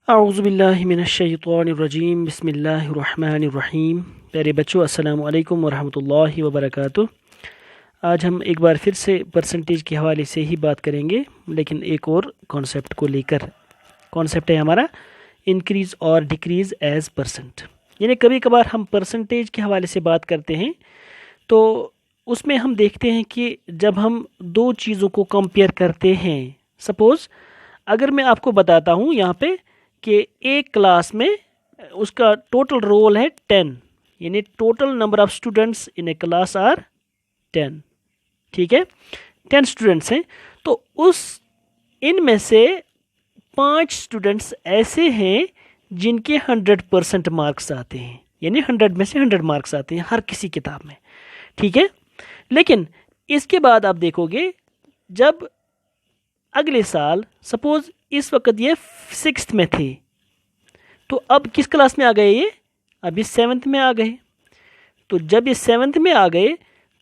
औज़ुबिल्लाहिमिनश्शैतानिर्रजीम बिस्मिल्लाहिर्रहमानिर्रहीम। प्यारे बच्चों, अस्सलामु अलैकुम वरहमतुल्लाहि वबरकातुह। आज हम एक बार फिर से परसेंटेज के हवाले से ही बात करेंगे, लेकिन एक और कॉन्सेप्ट को लेकर। कॉन्सेप्ट है हमारा इंक्रीज़ और डिक्रीज़ एज परसेंट। यानी कभी कभार हम परसेंटेज के हवाले से बात करते हैं तो उसमें हम देखते हैं कि जब हम दो चीज़ों को कंपेयर करते हैं, सपोज़ अगर मैं आपको बताता हूँ यहाँ पे कि एक क्लास में उसका टोटल रोल है 10, यानी total number of students in a class are 10। ठीक है, 10 स्टूडेंट्स हैं, तो उस इनमें से 5 स्टूडेंट्स ऐसे हैं जिनके 100% मार्क्स आते हैं, यानी 100 में से 100 मार्क्स आते हैं हर किसी किताब में। ठीक है, लेकिन इसके बाद आप देखोगे जब अगले साल, सपोज इस वक्त ये 6th में थे, तो अब किस क्लास में आ गए ये? अब ये 7th में आ गए। तो जब ये 7th में आ गए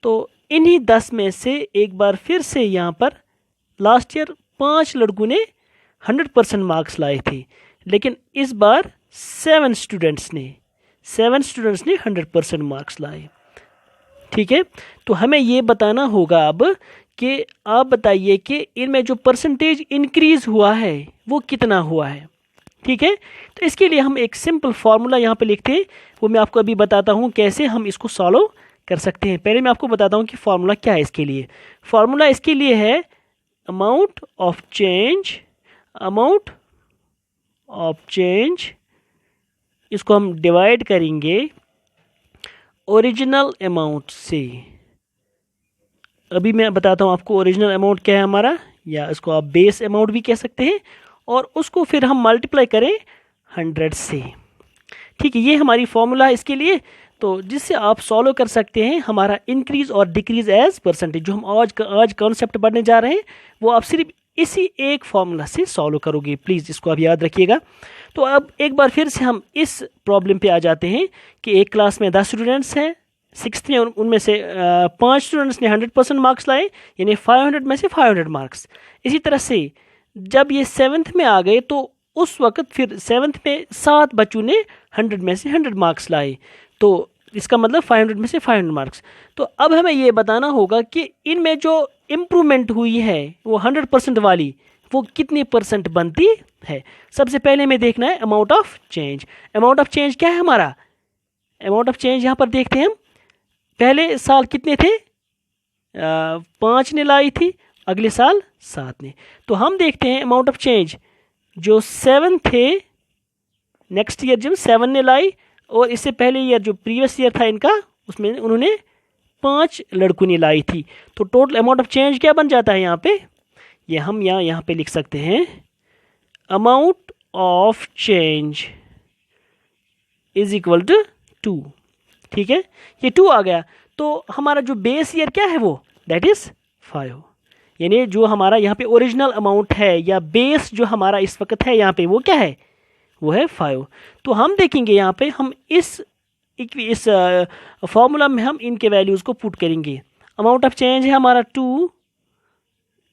तो इन्हीं 10 में से एक बार फिर से यहाँ पर लास्ट ईयर 5 लड़कों ने 100% मार्क्स लाए थे, लेकिन इस बार 7 स्टूडेंट्स ने 100% मार्क्स लाए। ठीक है, तो हमें ये बताना होगा अब कि आप बताइए कि इनमें जो परसेंटेज इंक्रीज हुआ है वो कितना हुआ है। ठीक है, तो इसके लिए हम एक सिंपल फार्मूला यहाँ पे लिखते हैं, वो मैं आपको अभी बताता हूँ कैसे हम इसको सॉल्व कर सकते हैं। पहले मैं आपको बताता हूँ कि फार्मूला क्या है इसके लिए। फार्मूला इसके लिए है अमाउंट ऑफ चेंज, इसको हम डिवाइड करेंगे ओरिजिनल अमाउंट से। अभी मैं बताता हूँ आपको ओरिजिनल अमाउंट क्या है हमारा, या इसको आप बेस अमाउंट भी कह सकते हैं, और उसको फिर हम मल्टीप्लाई करें 100 से। ठीक है, ये हमारी फॉर्मूला है इसके लिए, तो जिससे आप सॉल्व कर सकते हैं हमारा इंक्रीज और डिक्रीज एज परसेंटेज। जो हम आज कॉन्सेप्ट पढ़ने जा रहे हैं वो आप सिर्फ इसी एक फॉर्मूला से सॉल्व करोगे। प्लीज़ इसको आप याद रखिएगा। तो अब एक बार फिर से हम इस प्रॉब्लम पे आ जाते हैं कि एक क्लास में 10 स्टूडेंट्स हैं, 6th में उनमें से 5 स्टूडेंट्स ने 100% मार्क्स लाए, यानी 500 में से 500 मार्क्स। इसी तरह से जब ये 7th में आ गए तो उस वक्त फिर 7th में 7 बच्चों ने 100 में से 100 मार्क्स लाए, तो इसका मतलब 500 में से 500 मार्क्स। तो अब हमें ये बताना होगा कि इनमें जो इम्प्रूवमेंट हुई है वो 100% वाली, वो कितनी परसेंट बनती है। सबसे पहले हमें देखना है amount of change. Amount of change क्या है हमारा? अमाउंट ऑफ चेंज यहाँ पर देखते हैं हम, पहले साल कितने थे? 5 ने लाई थी, अगले साल 7 ने। तो हम देखते हैं अमाउंट ऑफ चेंज, जो 7 थे नेक्स्ट ईयर जब 7 ने लाई, और इससे पहले ईयर जो प्रीवियस ईयर था इनका, उसमें उन्होंने 5 लड़कों ने लाई थी। तो टोटल अमाउंट ऑफ चेंज क्या बन जाता है यहाँ पे? ये हम यहाँ पे लिख सकते हैं amount of change is equal to 2। ठीक है, ये 2 आ गया, तो हमारा जो बेस ईयर क्या है वो दैट इज 5, यानी जो हमारा यहाँ पे ओरिजिनल अमाउंट है या बेस जो हमारा इस वक्त है यहाँ पे वो क्या है? वो है 5। तो हम देखेंगे यहाँ पे हम इस फॉर्मूला में हम इनके वैल्यूज़ को पुट करेंगे। अमाउंट ऑफ चेंज है हमारा 2,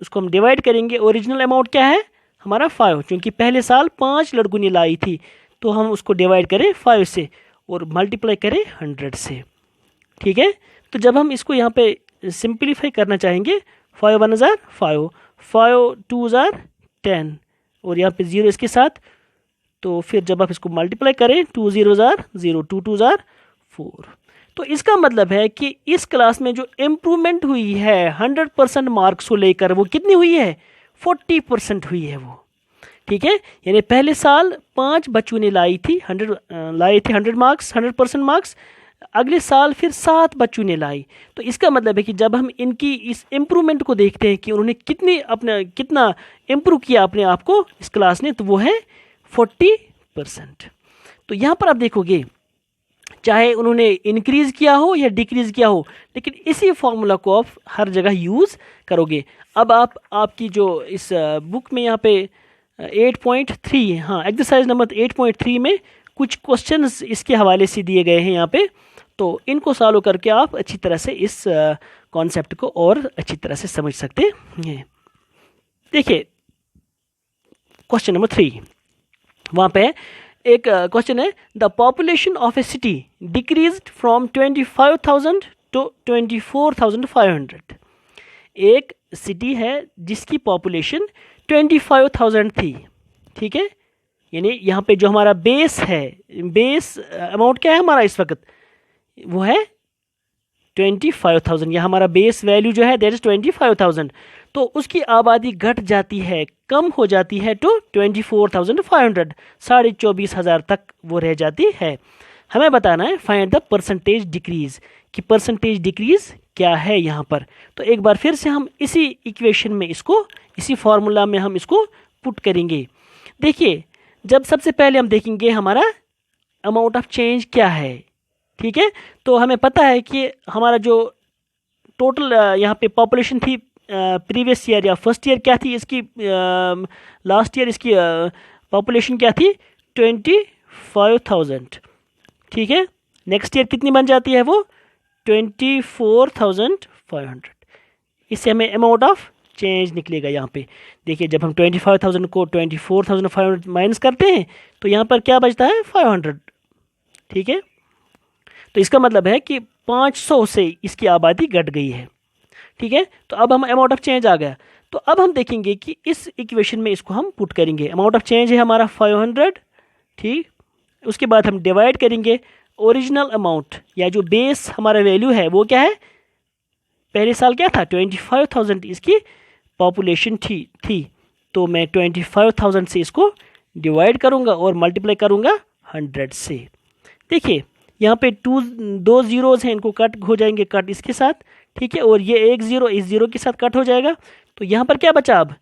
उसको हम डिवाइड करेंगे, ओरिजिनल अमाउंट क्या है हमारा 5, क्योंकि पहले साल 5 लड़कों ने लाई थी, तो हम उसको डिवाइड करें 5 से और मल्टीप्लाई करें 100 से। ठीक है, तो जब हम इसको यहाँ पे सिंप्लीफाई करना चाहेंगे, 5 1 ज़ार 5, 5 2 ज़ार 10, और यहाँ पे 0 इसके साथ, तो फिर जब आप इसको मल्टीप्लाई करें 2 0 ज़ार 0, 2 2 ज़ार 4। तो इसका मतलब है कि इस क्लास में जो इम्प्रूवमेंट हुई है 100% मार्क्स को लेकर, वो कितनी हुई है? 40% हुई है वो। ठीक है, यानी पहले साल 5 बच्चों ने लाए थे 100 मार्क्स, 100% मार्क्स, अगले साल फिर 7 बच्चों ने लाई। तो इसका मतलब है कि जब हम इनकी इस इम्प्रूवमेंट को देखते हैं कि उन्होंने कितना इम्प्रूव किया अपने आप को इस क्लास ने, तो वो है 40%। तो यहाँ पर आप देखोगे चाहे उन्होंने इंक्रीज़ किया हो या डिक्रीज़ किया हो, लेकिन इसी फॉर्मूला को आप हर जगह यूज़ करोगे। अब आपकी जो इस बुक में यहाँ पे 8.3, हाँ एक्सरसाइज नंबर 8.3 में कुछ क्वेश्चंस इसके हवाले से दिए गए हैं यहाँ पे, तो इनको सॉल्व करके आप अच्छी तरह से इस कॉन्सेप्ट को और अच्छी तरह से समझ सकते हैं। देखिए क्वेश्चन नंबर 3, वहाँ पे एक क्वेश्चन है, the population of a city decreased from 25,000 to 24,500। एक सिटी है जिसकी पॉपुलेशन 25,000 थी, ठीक है, यानी यहाँ पे जो हमारा बेस है, बेस अमाउंट क्या है हमारा इस वक्त, वो है 25,000। यह हमारा बेस वैल्यू जो है दैट इज 25,000। तो उसकी आबादी घट जाती है, कम हो जाती है टू 24,500, 24,500 तक वो रह जाती है। हमें बताना है फाइंड द परसेंटेज डिक्रीज, कि परसेंटेज डिक्रीज क्या है यहाँ पर। तो एक बार फिर से हम इसी इक्वेशन में इसको, इसी फॉर्मूला में हम इसको पुट करेंगे। देखिए, जब सबसे पहले हम देखेंगे हमारा अमाउंट ऑफ चेंज क्या है, ठीक है। तो हमें पता है कि हमारा जो टोटल यहाँ पे पॉपुलेशन थी प्रीवियस ईयर या फर्स्ट ईयर क्या थी इसकी, लास्ट ईयर इसकी पॉपुलेशन क्या थी 25,000, ठीक है। नेक्स्ट ईयर कितनी बन जाती है वो 24,500। इससे हमें अमाउंट ऑफ चेंज निकलेगा यहाँ पे। देखिए, जब हम 25,000 को 24,500 माइनस करते हैं तो यहाँ पर क्या बचता है 500, ठीक है। तो इसका मतलब है कि 500 से इसकी आबादी घट गई है, ठीक है। तो अब हम अमाउंट ऑफ चेंज आ गया। तो अब हम देखेंगे कि इस इक्वेशन में इसको हम पुट करेंगे। अमाउंट ऑफ चेंज है हमारा 500, ठीक। उसके बाद हम डिवाइड करेंगे ओरिजिनल अमाउंट या जो बेस हमारा वैल्यू है वो क्या है, पहले साल क्या था 25,000 इसकी पॉपुलेशन थी। तो मैं 25,000 से इसको डिवाइड करूंगा और मल्टीप्लाई करूंगा 100 से। देखिए, यहाँ पे दो जीरोज़ हैं, इनको कट हो जाएंगे, कट इसके साथ, ठीक है, और ये एक ज़ीरो इस ज़ीरो के साथ कट हो जाएगा। तो यहाँ पर क्या बचा, अब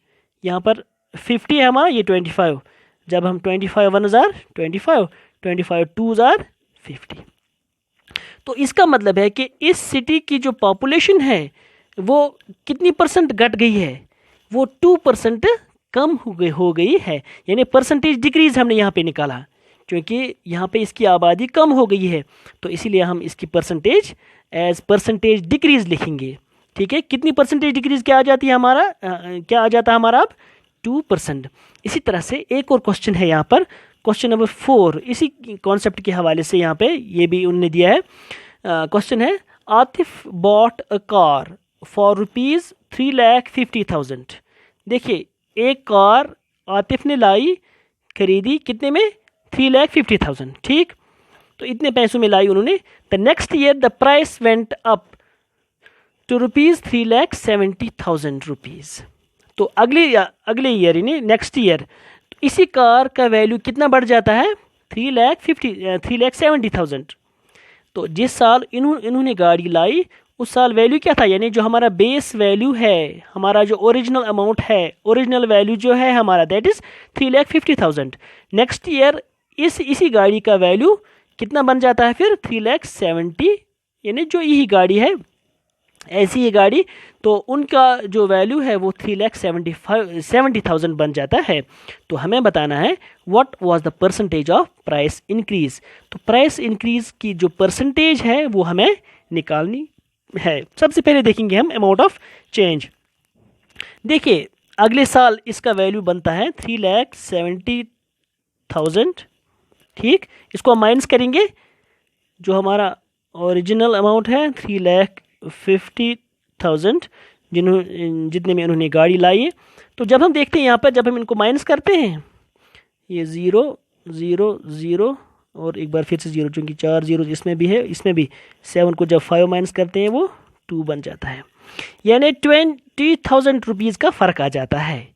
यहाँ पर 50 है हमारा, ये 25। जब हम 25 1 जार 25, 25 2 जार 50। तो इसका मतलब है कि इस सिटी की जो पॉपुलेशन है वो कितनी परसेंट घट गई है, वो 2% कम हो गई है, यानी परसेंटेज डिक्रीज हमने यहाँ पे निकाला, क्योंकि यहाँ पे इसकी आबादी कम हो गई है। तो इसीलिए हम इसकी परसेंटेज एज परसेंटेज डिक्रीज लिखेंगे, ठीक है। कितनी परसेंटेज डिक्रीज क्या आ जाती है हमारा, क्या आ जाता है हमारा अब 2%। इसी तरह से एक और क्वेश्चन है यहाँ पर, क्वेश्चन नंबर 4, इसी कॉन्सेप्ट के हवाले से यहाँ पे ये भी उन्होंने दिया है। क्वेश्चन है, Atif bought a car for rupees 3,50,000। देखिए, एक कार आतिफ ने लाई, खरीदी कितने में 3,50,000, ठीक। तो इतने पैसों में लाई उन्होंने। The next year the price went up to rupees 3,70,000 rupees. तो अगले ईयर यानी नेक्स्ट ईयर इसी कार का वैल्यू कितना बढ़ जाता है 3,70,000। तो जिस साल इन्होंने गाड़ी लाई उस साल वैल्यू क्या था, यानी जो हमारा बेस वैल्यू है, हमारा जो ओरिजिनल अमाउंट है, ओरिजिनल वैल्यू जो है हमारा दैट इज़ 3,50,000। नेक्स्ट ईयर इसी गाड़ी का वैल्यू कितना बन जाता है फिर 3,70,000, यानी जो यही गाड़ी है ऐसी ही गाड़ी, तो उनका जो वैल्यू है वो 3,70,000 बन जाता है। तो हमें बताना है what was the percentage of price increase. तो प्राइस इंक्रीज की जो परसेंटेज है वो हमें निकालनी है। सबसे पहले देखेंगे हम अमाउंट ऑफ चेंज। देखिए, अगले साल इसका वैल्यू बनता है 3,70,000, ठीक। इसको हम माइनस करेंगे, जो हमारा ओरिजिनल अमाउंट है 3,50,000 जितने में उन्होंने गाड़ी लाई है। तो जब हम देखते हैं यहाँ पर, जब हम इनको माइनस करते हैं, ये 0 0 0 और एक बार फिर से 0, चूँकि 4 जीरो इसमें भी है, इसमें भी 7 को जब 5 माइनस करते हैं वो 2 बन जाता है, यानी 20,000 रुपीज़ का फ़र्क आ जाता है।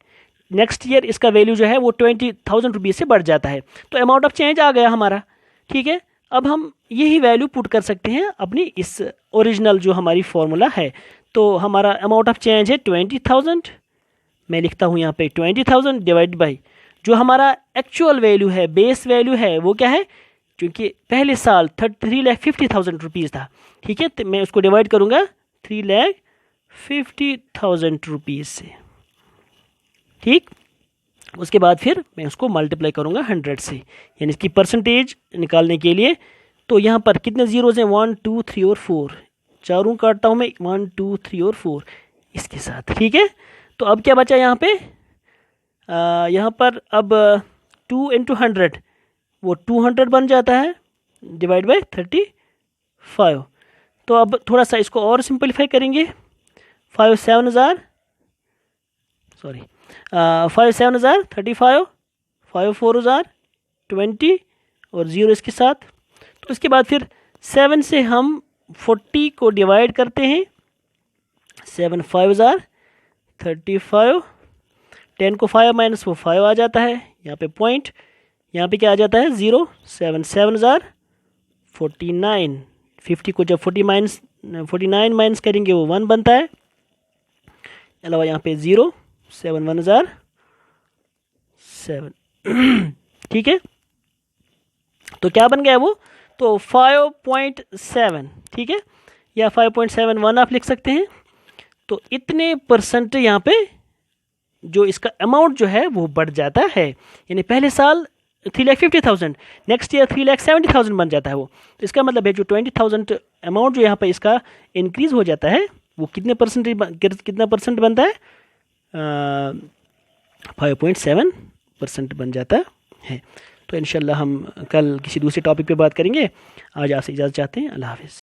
नेक्स्ट ईयर इसका वैल्यू जो है वो 20,000 रुपीज़ से बढ़ जाता है। तो अमाउंट ऑफ चेंज आ गया हमारा, ठीक है। अब हम यही वैल्यू पुट कर सकते हैं अपनी इस ओरिजिनल जो हमारी फॉर्मूला है। तो हमारा अमाउंट ऑफ चेंज है 20,000, मैं लिखता हूँ यहाँ पे 20,000 डिवाइड बाई जो हमारा एक्चुअल वैल्यू है, बेस वैल्यू है, वो क्या है, क्योंकि पहले साल 3,50,000 रुपीज़ था, ठीक है। तो मैं उसको डिवाइड करूँगा 3,50,000 रुपीज़ से, ठीक। उसके बाद फिर मैं उसको मल्टीप्लाई करूँगा 100 से, यानी इसकी परसेंटेज निकालने के लिए। तो यहाँ पर कितने ज़ीरोज़ हैं 1 2 3 और 4, चारों काटता हूँ मैं 1 2 3 और 4 इसके साथ, ठीक है। तो अब क्या बचा यहाँ पे, यहाँ पर अब 2 इंटू 100 वो 200 बन जाता है डिवाइड बाई 35। तो अब थोड़ा सा इसको और सिंपलीफाई करेंगे। 5 7 हज़ार, सॉरी 5 7 हज़ार 35, 5 4 हज़ार 20 और 0 इसके साथ। तो इसके बाद फिर 7 से हम 40 को डिवाइड करते हैं। 7 5 हज़ार 35, 10 को 5 माइनस वो 5 आ जाता है, यहाँ पे पॉइंट, यहाँ पे क्या आ जाता है 0। 7 7 हज़ार 49, 50 को जब 49 माइनस करेंगे वो 1 बनता है, अलावा यहाँ पे 0। 7 1 हज़ार 7 ठीक है, तो क्या बन गया वो, तो 5.7, ठीक है, या 5.71 आप लिख सकते हैं। तो इतने परसेंट यहाँ पे जो इसका अमाउंट जो है वो बढ़ जाता है, यानी पहले साल 3,50,000, नेक्स्ट ईयर 3,70,000 बन जाता है वो। तो इसका मतलब है जो 20,000 अमाउंट जो यहाँ पे इसका इंक्रीज हो जाता है वो कितने परसेंट बनता है, 5.7% बन जाता है। तो इंशाल्लाह हम कल किसी दूसरे टॉपिक पे बात करेंगे। आज आपसे इजाज़त चाहते हैं। अल्लाह हाफ़िज़।